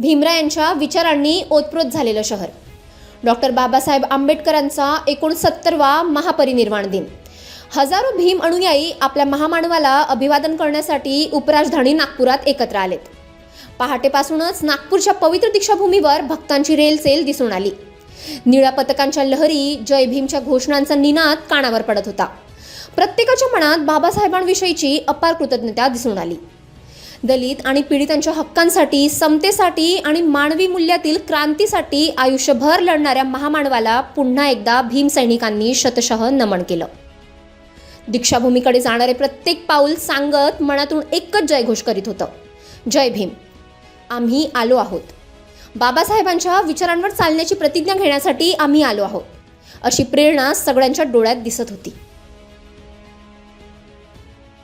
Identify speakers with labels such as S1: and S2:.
S1: भीमरायांच्या विचारांनी ओतप्रोत झालेलं शहर. डॉक्टर बाबासाहेब आंबेडकरांचा 69वा महापरिनिर्वाण दिन. हजारो भीम अनुयायी आपल्या महामानवाला अभिवादन करण्यासाठी उपराजधानी नागपुरात एकत्र आलेत. पहाटेपासूनच नागपूरच्या पवित्र दीक्षाभूमीवर भक्तांची रेलचेल दिसून आली. निळ्या पताकांच्या लहरी, जय भीमच्या घोषणांचा निनाद कानावर पडत होता. प्रत्येकाच्या मनात बाबासाहेबांविषयीची अपार कृतज्ञता दिसून आली. दलित आणि पीडितांच्या हक्कांसाठी, समतेसाठी आणि मानवी मूल्यातील क्रांतीसाठी आयुष्यभर लढणाऱ्या महामानवाला पुन्हा एकदा भीम सैनिकांनी शतशः नमन केलं. दीक्षाभूमीकडे जाणारे प्रत्येक पाऊल सांगत मनातून एकच जयघोष करीत होतं, जय भीम. आम्ही आलो आहोत. बाबासाहेबांच्या विचारांवर चालण्याची प्रतिज्ञा घेण्यासाठी आम्ही आलो आहोत, अशी प्रेरणा सगळ्यांच्या डोळ्यात दिसत होती.